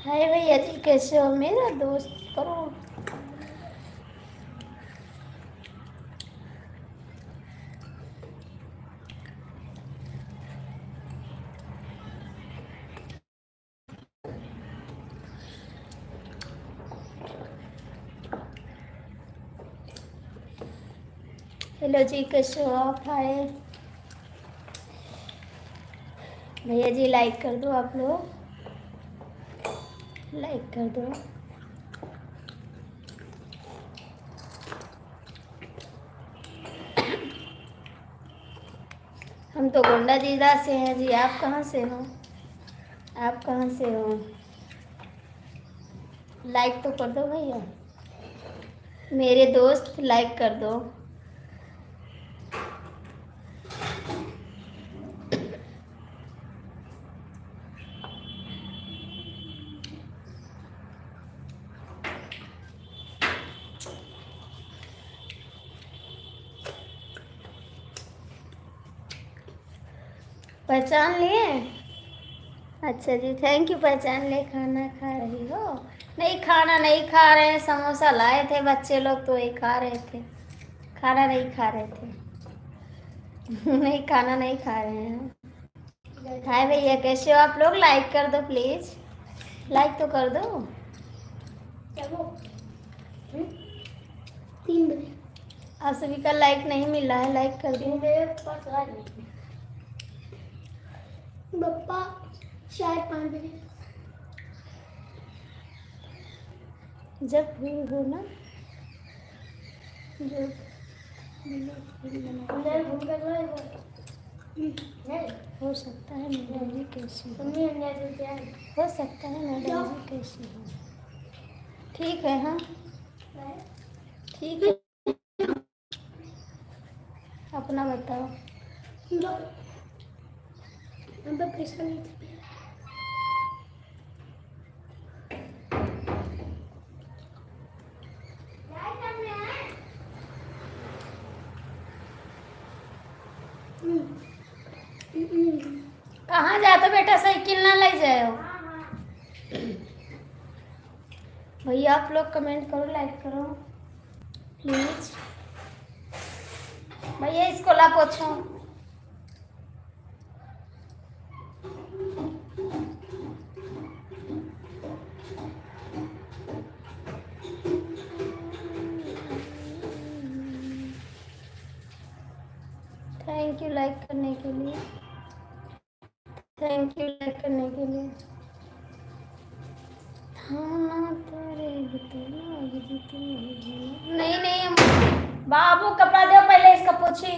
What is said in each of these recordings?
हाय भैया जी, कैसे हो मेरा दोस्त? करो। हेलो जी, कैसे हो आप? हाय भैया जी, लाइक कर दो आप लोग, लाइक कर दो। हम तो गोंडा जिला से हैं जी। आप कहाँ से हो? आप कहाँ से हो? लाइक तो कर दो भैया, मेरे दोस्त, लाइक कर दो। पहचान लिए? अच्छा जी, थैंक यू। पहचान ले। खाना खा रही हो? नहीं, खाना नहीं खा रहे हैं। समोसा लाए थे बच्चे लोग तो वही खा रहे थे। खाना नहीं खा रहे थे। नहीं, खाना नहीं खा रहे हैं। हाय भैया, कैसे हो आप लोग? लाइक कर दो प्लीज, लाइक तो कर दो। चलो 3 बजे आप सभी का लाइक नहीं मिल रहा है, लाइक कर दो। मेरे पास बप्पा शायद 5 बजे जब फ्री हो ना, जब हो सकता है मैडम जी कैसी हो? हो सकता है मैडम जी कैसी हो? ठीक है। हाँ ठीक है, अपना बताओ। पैसा नहीं था। कहाँ जाते बेटा? साइकिल ना ले जाओ। भैया आप लोग कमेंट करो, लाइक करो प्लीज। भैया इसको ला पोछो। थैंक यू लाइक करने के लिए, थैंक यू लाइक करने के लिए। हाँ तेरे नहीं नहीं, बाबू कपड़ा दो पहले, इसका पोछी।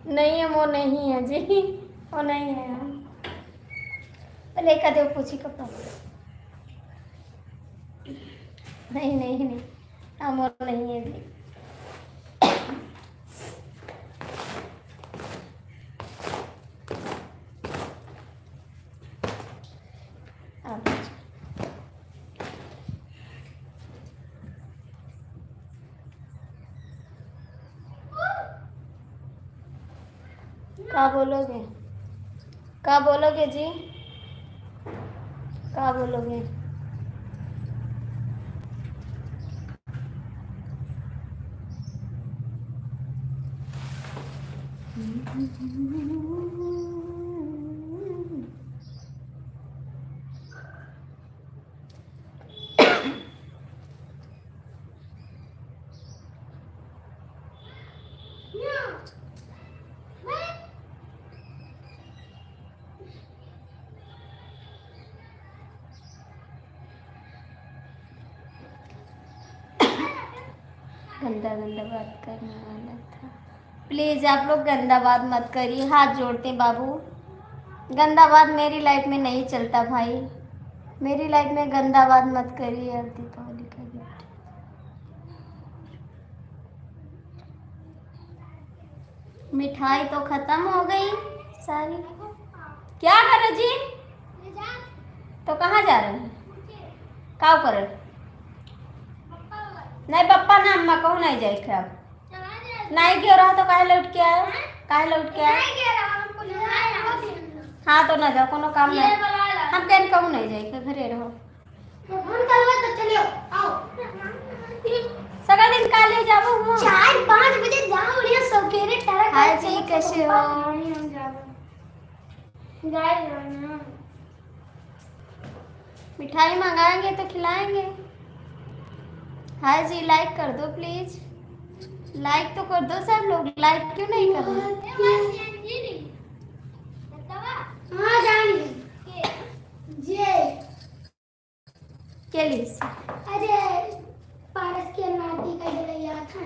नहीं है, वो नहीं है जी, वो नहीं है। पहले का दो पोछी कपड़ा। नहीं नहीं नहीं, हम वो नहीं है जी। क्या बोलोगे? क्या बोलोगे जी? क्या बोलोगे? गंदा गंदा बात करने वाला था। प्लीज आप लोग गंदा बात मत करिए, हाथ जोड़ते बाबू। गंदा बात मेरी लाइफ में नहीं चलता भाई, मेरी लाइफ में गंदा बात मत करिए। अब दीपावली का गिफ्ट, मिठाई तो खत्म हो गई सारी। क्या करो जी? तो कहाँ जा रहे हैं? का कर? नहीं पप्पा ना अम्मा कहूँ नहीं जाए खराब नहीं क्यों रहा तो काहे लौट के आए? काहे लौट के आए? हाँ तो ना जाओ, कोनो काम नहीं, हम कहीं कहूँ नहीं जाए, घरे रहो। सगा दिन काले जाबो हम 4-5 बजे जाओ रे सवेरे तरह। हाय जी कैसे हो? मिठाई मंगाएंगे तो खिलाएंगे। हाय जी लाइक कर दो प्लीज, लाइक तो कर दो सब लोग, लाइक क्यों नहीं कर रहे? हाँ जानी जे केलिस अरे पारस के नाती का जलैया था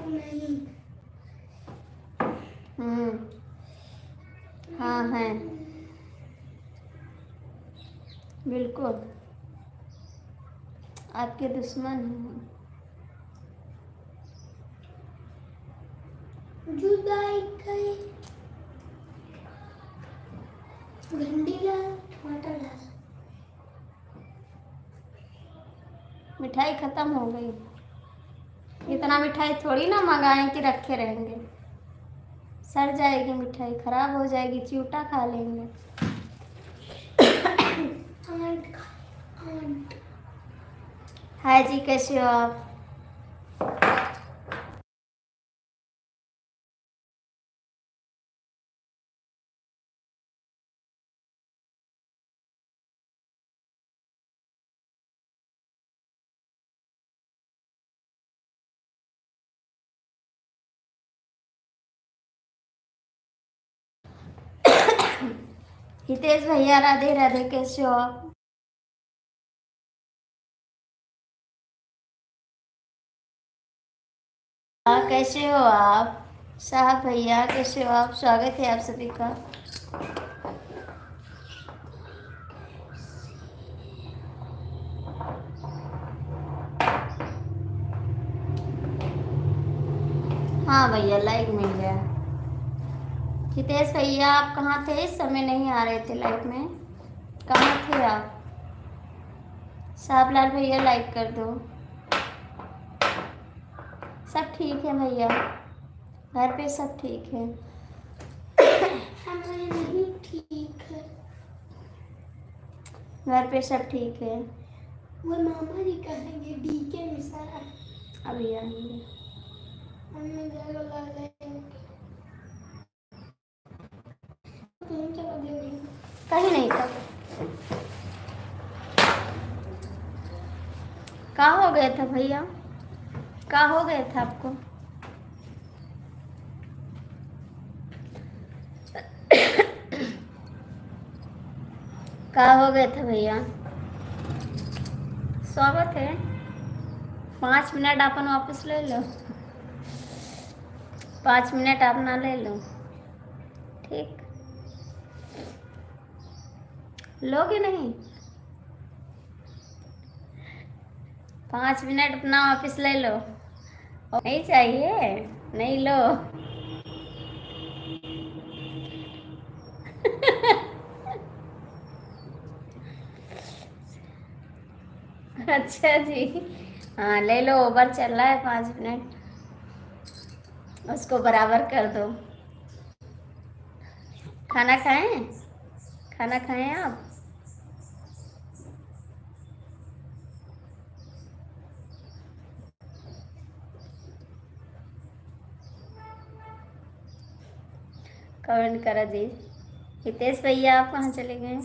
नहीं। हाँ है बिल्कुल, आपके दुश्मन हैं। जुदाई कई भिंडी ला टमाटर ला। मिठाई खत्म हो गई, इतना मिठाई थोड़ी ना मंगाएं कि रखे रहेंगे, सड़ जाएगी मिठाई, खराब हो जाएगी, चिवटा खा लेंगे। हाय जी कैसे हो आप? हितेश भैया राधे राधे, कैसे हो आप? कैसे हो आप? साहब भैया कैसे हो आप? स्वागत है आप सभी का। हाँ भैया लाइक मिल गया। हितेश भैया आप कहाँ थे? इस समय नहीं आ रहे थे लाइव में, कहाँ थे आप? साहबलाल भैया लाइक कर दो। सब ठीक है भैया, घर पे सब ठीक है? हमारे नहीं ठीक है, घर पे सब ठीक है। वो मामा जी कहेंगे डीके में सारा अभी आएंगे। हमने जगह ला लेंगे चलो देंगे कहीं नहीं था। कहाँ हो गया था भैया, कहाँ हो गया था आपको? कहाँ हो गया था भैया? स्वागत है, 5 मिनट अपन वापस ले लो, 5 मिनट अपना ले लो, ठीक? लोगे नहीं? 5 मिनट अपना वापस ले लो। नहीं चाहिए? नहीं लो। अच्छा जी, हाँ ले लो, ओवर चल रहा है 5 मिनट, उसको बराबर कर दो। खाना खाएं? खाना खाएं आप? कमेंट करा जी। हितेश भैया आप कहाँ चले गए?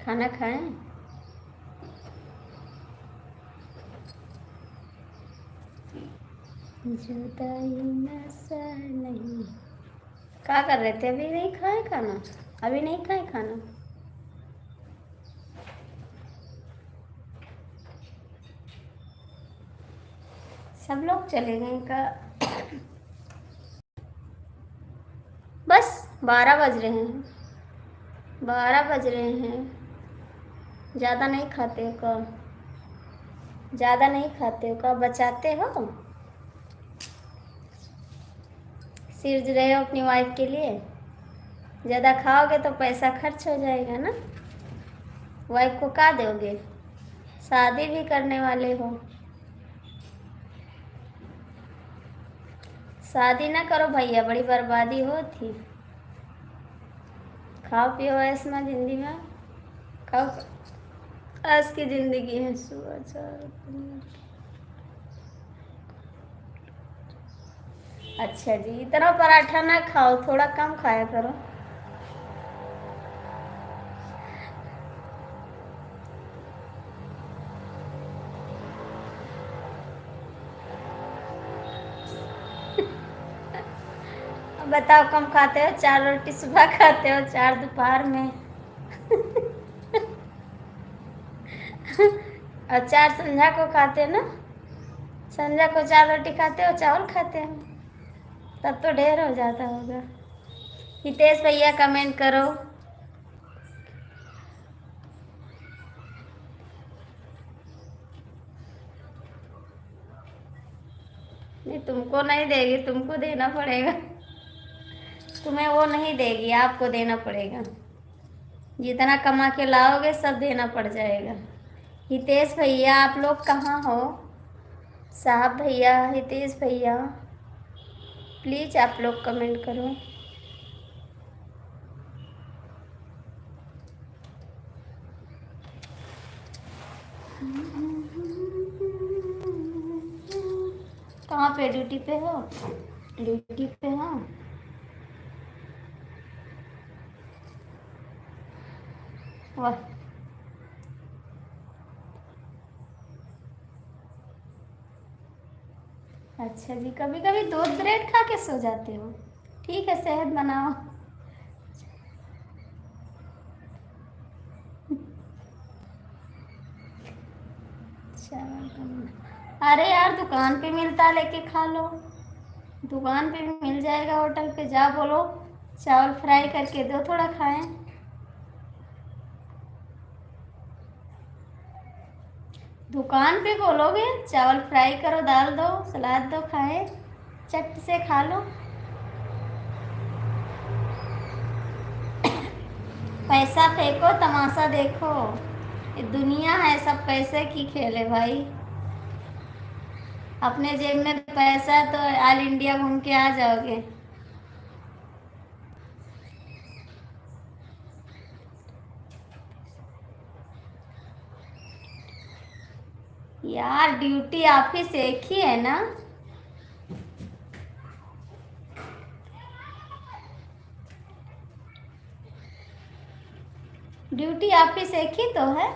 खाना खाएं? जुदाई नशा नहीं। क्या कर रहे थे? अभी नहीं खाए खाना? अभी नहीं खाए खाना? सब लोग चले गए का? बस 12 बज रहे हैं, 12 बज रहे हैं। ज़्यादा नहीं खाते हो का? ज़्यादा नहीं खाते हो का? बचाते हो? सिर्ज रहे हो अपनी वाइफ के लिए? ज़्यादा खाओगे तो पैसा खर्च हो जाएगा ना, वाइफ को क्या दोगे? शादी भी करने वाले हो। शादी ना करो भैया, बड़ी बर्बादी होती। खाओ पियो ऐस में जिंदगी में, खाओ। आज की जिंदगी है सुबह चार। अच्छा जी, इतना पराठा ना खाओ, थोड़ा कम खाया करो। बताओ, कम खाते हो? 4 रोटी सुबह खाते हो, 4 दोपहर में और 4 संध्या को खाते हो ना? संध्या को 4 रोटी खाते हो, चावल खाते हो, तब तो ढेर हो जाता होगा। हितेश भैया कमेंट करो। नहीं, तुमको नहीं देगी, तुमको देना पड़ेगा। तुम्हें वो नहीं देगी, आपको देना पड़ेगा। जितना कमा के लाओगे सब देना पड़ जाएगा। हितेश भैया आप लोग कहाँ हो? साहब भैया, हितेश भैया, प्लीज़ आप लोग कमेंट करो। कहाँ पे? ड्यूटी पे हो? ड्यूटी पे हो? वाह, अच्छा जी। कभी कभी दूध ब्रेड खा के सो जाते हो? ठीक है, सेहत बनाओ। अरे यार, दुकान पे मिलता, लेके खा लो। दुकान पे भी मिल जाएगा, होटल पे जा बोलो चावल फ्राई करके दो, थोड़ा खाएं। दुकान पे बोलोगे चावल फ्राई करो, दाल दो, सलाद दो, खाएं, चट से खा लो। पैसा फेंको, तमाशा देखो। ये दुनिया है, सब पैसे की खेल है भाई। अपने जेब में पैसा है तो ऑल इंडिया घूम के आ जाओगे। यार, ड्यूटी ऑफिस एक ही है ना? ड्यूटी ऑफिस एक ही तो है।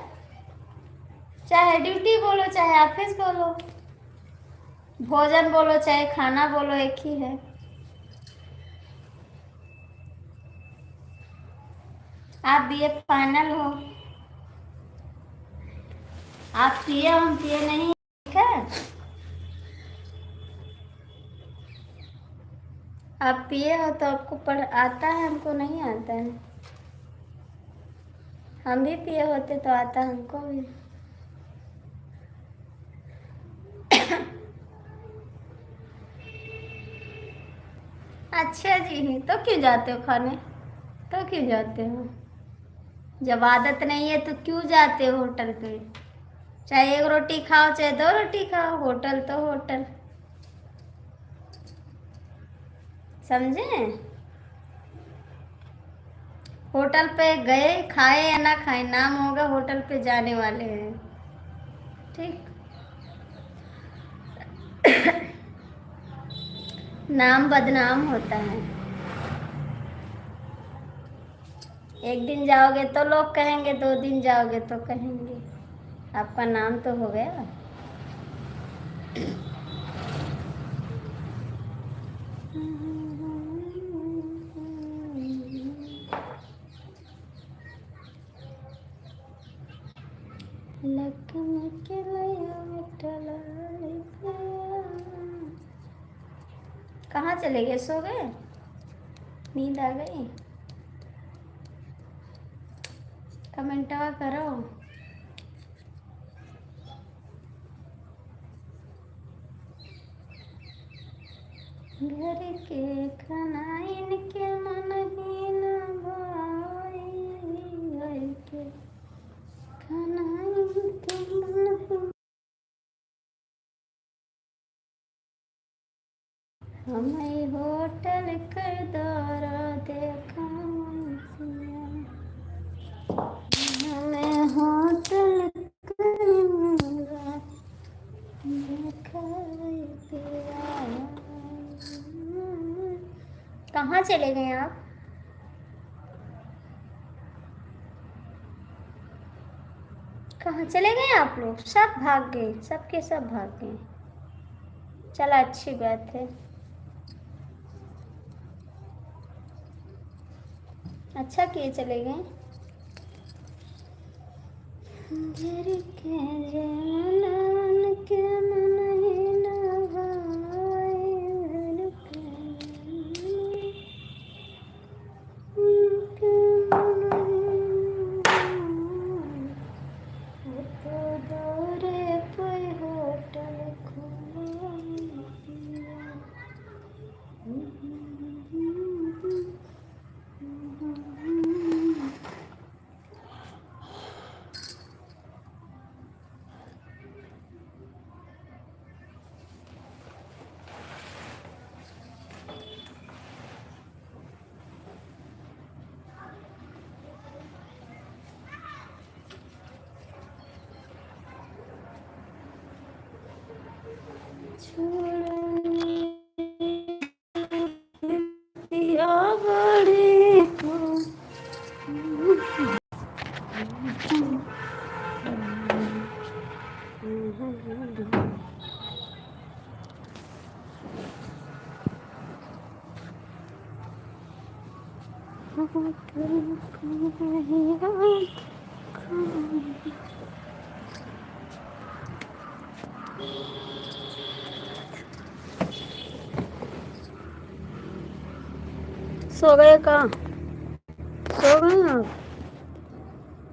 चाहे ड्यूटी बोलो, चाहे ऑफिस बोलो, भोजन बोलो, चाहे खाना बोलो, एक ही है। आप बीए फाइनल हो? आप पिए, हम पिए नहीं, ठीक है? आप पिए हो तो आपको पढ़ आता है, हमको नहीं आता है। हम भी पिए होते तो आता हमको भी। अच्छा जी, तो क्यों जाते हो खाने? तो क्यों जाते हो? जब आदत नहीं है तो क्यों जाते हो होटल पे? चाहे 1 रोटी खाओ, चाहे 2 रोटी खाओ, होटल तो होटल। समझे? होटल पे गए, खाए या ना खाए, नाम होगा होटल पे जाने वाले हैं। ठीक, नाम बदनाम होता है। एक दिन जाओगे तो लोग कहेंगे, 2 दिन जाओगे तो कहेंगे, आपका नाम तो हो गया। कहाँ चले गए? सो गए? नींद आ गई? कमेंटवा करो। घर के खनाइन के मन ही न भाई, घर के खनाइन के मन ही। हमें होटल कर दौरा देखा सिया, हमें होटल कर दौरा देखा सिया। कहाँ चले गए आप? कहाँ चले गए आप लोग? सब भाग गए, सबके सब भाग गए। चलो अच्छी बात है, अच्छा किए चले गए। घर के जवान के मन ही न भाए, घर के मन ही न भाए। वो तो दौरे पे होटल खोला पिया। दिया बड़े को सो गए कहाँ? सो गए आप?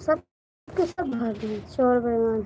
सब के सब भाग गए चोर बेईमान।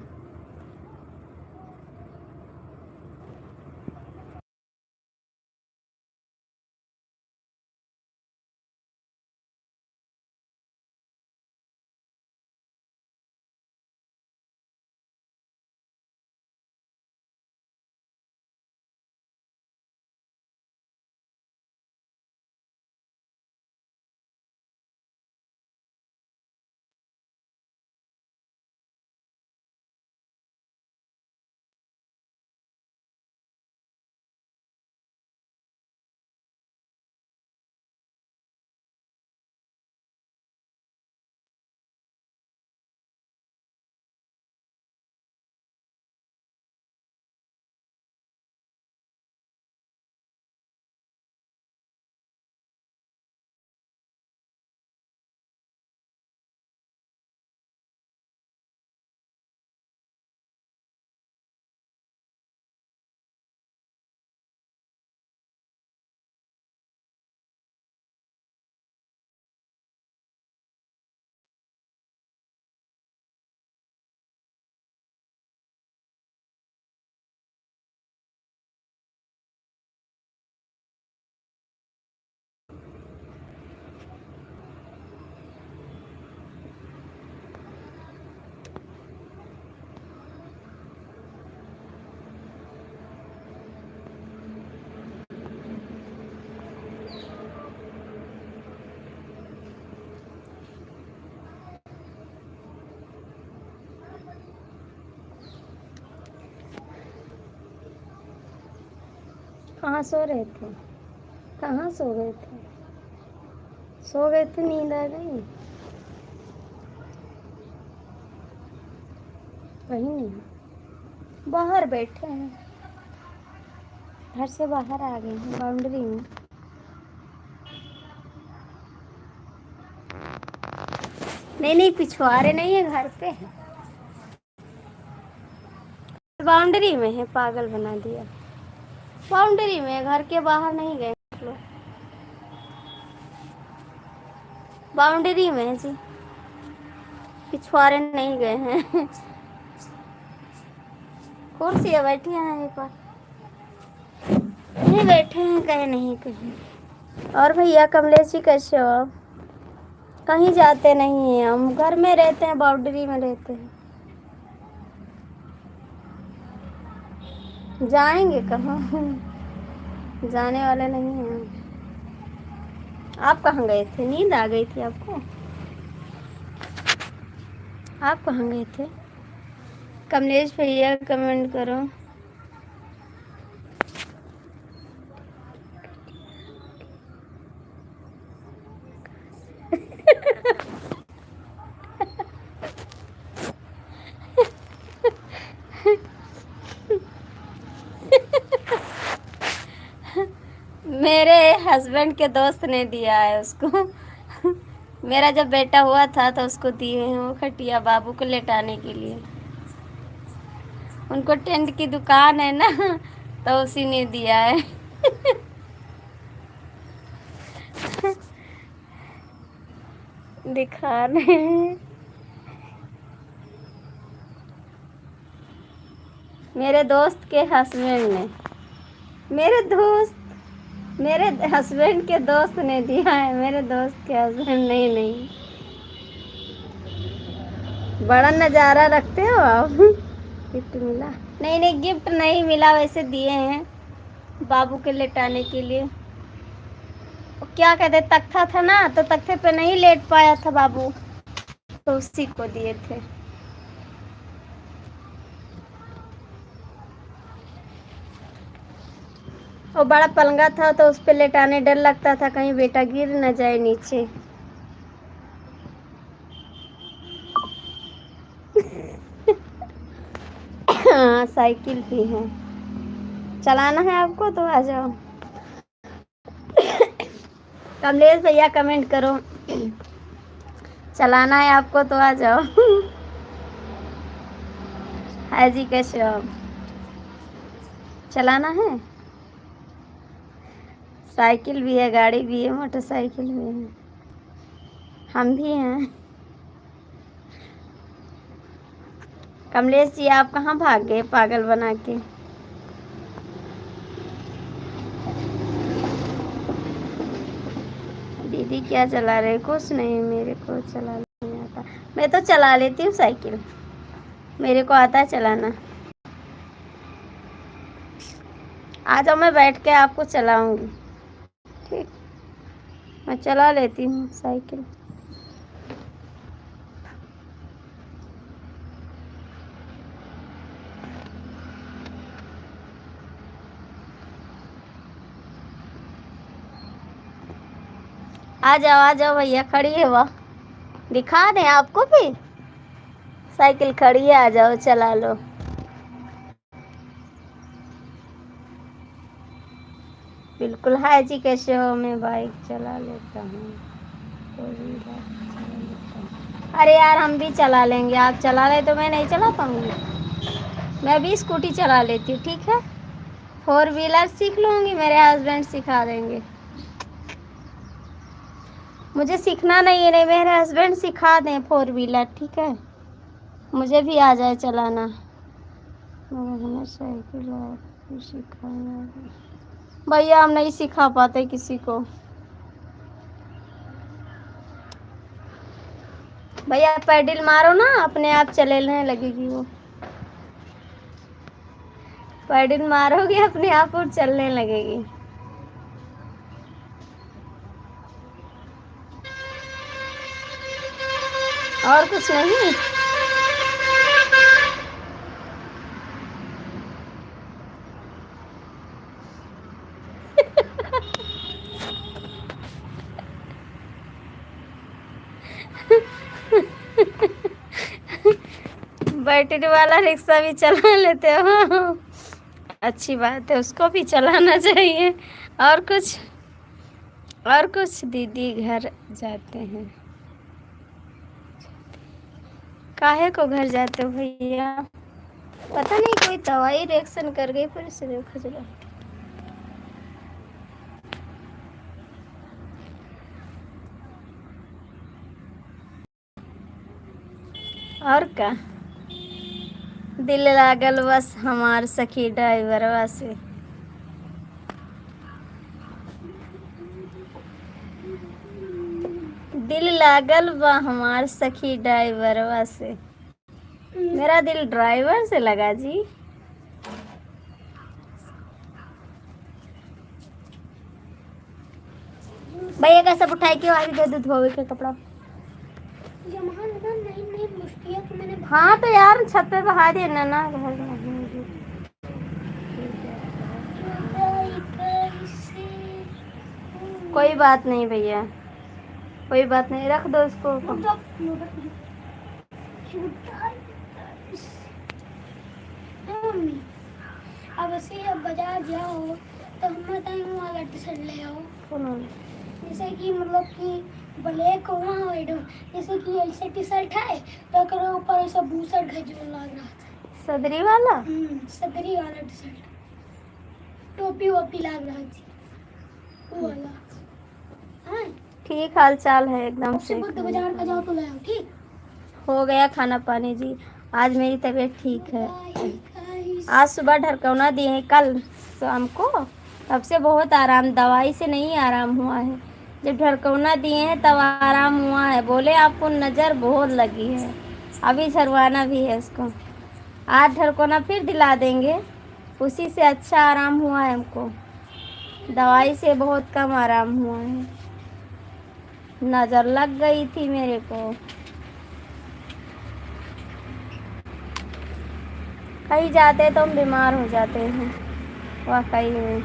कहाँ सो रहे थे? कहाँ सो गए थे? सो गए थे, नींद आ गई? कहीं नहीं, बाहर बैठे हैं, घर से बाहर आ गए हैं, बाउंड्री में। नहीं नहीं, पिछवाड़े नहीं है, घर पे है, बाउंड्री में है। पागल बना दिया, बाउंड्री में है, घर के बाहर नहीं गए लोग, बाउंड्री में है जी, पिछवाड़े नहीं गए हैं। कुर्सी है, बैठे हैं यहीं पर, नहीं बैठे हैं कहीं नहीं कहीं। और भैया कमलेश जी कैसे हो आप? कहीं जाते नहीं हैं, हम घर में रहते हैं, बाउंड्री में रहते हैं। जाएंगे कहाँ? जाने वाले नहीं हैं। आप कहाँ गए थे? नींद आ गई थी आपको? आप कहाँ गए थे? कमलेश भैया कमेंट करो। मेरे हस्बैंड के दोस्त ने दिया है उसको। मेरा जब बेटा हुआ था तो उसको दिए हैं वो खटिया बाबू को लेटाने के लिए। उनको टेंट की दुकान है ना, तो उसी ने दिया है। दिखा रहे हैं। मेरे दोस्त के हस्बैंड ने, मेरे हस्बैंड के दोस्त ने दिया है। मेरे दोस्त के हस्बैंड नहीं नहीं। बड़ा नज़ारा रखते हो आप। गिफ्ट मिला? नहीं नहीं, गिफ्ट नहीं मिला, वैसे दिए हैं बाबू के लेटाने के लिए। वो क्या कहते, तख्ता था ना, तो तख्ते पे नहीं लेट पाया था बाबू, तो उसी को दिए थे। वो बड़ा पलंगा था तो उस पे लेटाने डर लगता था कहीं बेटा गिर न जाए नीचे। हाँ, साइकिल भी है। चलाना है आपको तो आ जाओ। कमलेश भैया कमेंट करो। चलाना है आपको तो आ जाओ। हाय जी, कैसे हो आप? चलाना है? साइकिल भी है, गाड़ी भी है, मोटरसाइकिल भी है, हम भी हैं। कमलेश जी, आप कहाँ भाग गए पागल बना के? दीदी क्या चला रहे? कुछ नहीं, मेरे को चला नहीं आता। मैं तो चला लेती हूँ साइकिल, मेरे को आता है चलाना। आ जाओ, मैं बैठ के आपको चलाऊंगी। ठीक, मैं चला लेती हूँ साइकिल। आ जाओ भैया, खड़ी है वह, दिखा दें आपको भी। साइकिल खड़ी है, आ जाओ चला लो। बिल्कुल। हाय जी, कैसे हो? मैं बाइक चला लेता हूँ, फोर व्हीलर चला लेता हूँ। अरे यार, हम भी चला लेंगे, आप चला ले तो मैं नहीं चला पाऊंगी। मैं भी स्कूटी चला लेती हूँ, ठीक है। फोर व्हीलर सीख लूँगी, मेरे हस्बैंड सिखा देंगे। मुझे सीखना नहीं है, नहीं, मेरे हस्बैंड सिखा दें फोर व्हीलर, ठीक है। मुझे भी आ जाए चलाना। साइकिल सिखाना भैया, हम नहीं सिखा पाते किसी को। भैया पैडल मारो ना, अपने आप चलने लगेगी वो। पैडल मारोगे अपने आप और चलने लगेगी। और कुछ नहीं। बैटरी वाला रिक्शा भी चला लेते हो? अच्छी बात है, उसको भी चलाना चाहिए। और कुछ? और कुछ? दीदी घर जाते हैं। काहे को घर जाते हो भैया? पता नहीं, कोई दवाई रिएक्शन कर गई, फिर से खुजला। और का दिल लागल बस हमार सखी ड्राइवरवा से। दिल लागल बा हमार सखी ड्राइवरवा से। मेरा दिल ड्राइवर से लगा जी। भैया का सब उठाई के आगे दे दो धोवे के कपड़ा। यहाँ ना नई नई मुश्किल तो मैंने हाँ तो यार छत पे बहा देना ना घर में। कोई बात नहीं भैया, कोई बात नहीं, रख दो इसको। अब ऐसे जब बाजार जाओ तो हम टाइम वाला टी शर्ट ले आओ, जैसे कि मतलब कि ब्लैक वहाँ वाइट, जैसे कि ऐसे टी शर्ट है तो करो ऊपर ऐसा बूशर्ट है जो लग रहा था सदरी वाला। सदरी वाला टी शर्ट, टोपी वोपी लग रहा थी वो वाला। हाँ ठीक हाल चाल है एकदम से। बाजार का जाओ तो ले आओ, ठीक हो गया खाना पानी जी, आज मेरी तबीयत ठीक है। आज सुबह ढरकौना दिए हैं, कल शाम को, तब से बहुत आराम, दवाई से नहीं आराम हुआ है। जब ढरकौना दिए हैं तब आराम हुआ है। बोले आपको नज़र बहुत लगी है, अभी झरवाना भी है उसको। आज ढरकौना फिर दिला देंगे, उसी से अच्छा आराम हुआ है हमको, दवाई से बहुत कम आराम हुआ है। नज़र लग गई थी मेरे को। कहीं जाते तो हम बीमार हो जाते हैं वाकई में,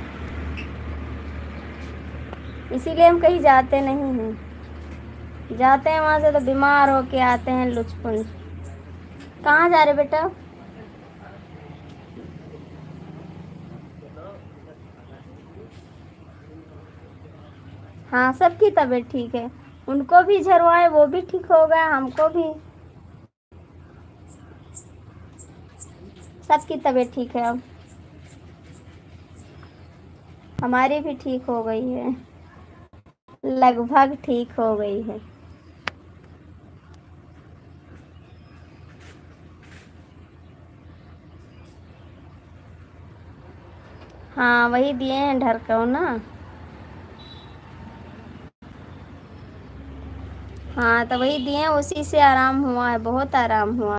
इसीलिए हम कहीं जाते नहीं हैं। जाते हैं वहाँ से तो बीमार हो के आते हैं लुचपुंज। कहाँ जा रहे बेटा? हाँ सबकी तबीयत ठीक है, उनको भी झरवाए वो भी ठीक हो गया, हमको भी, सबकी तबीयत ठीक है। अब हमारी भी ठीक हो गई है, लगभग ठीक हो गई है। हाँ वही दिए हैं ढरकौना। हाँ तो वही दिए हैं, उसी से आराम हुआ है, बहुत आराम हुआ।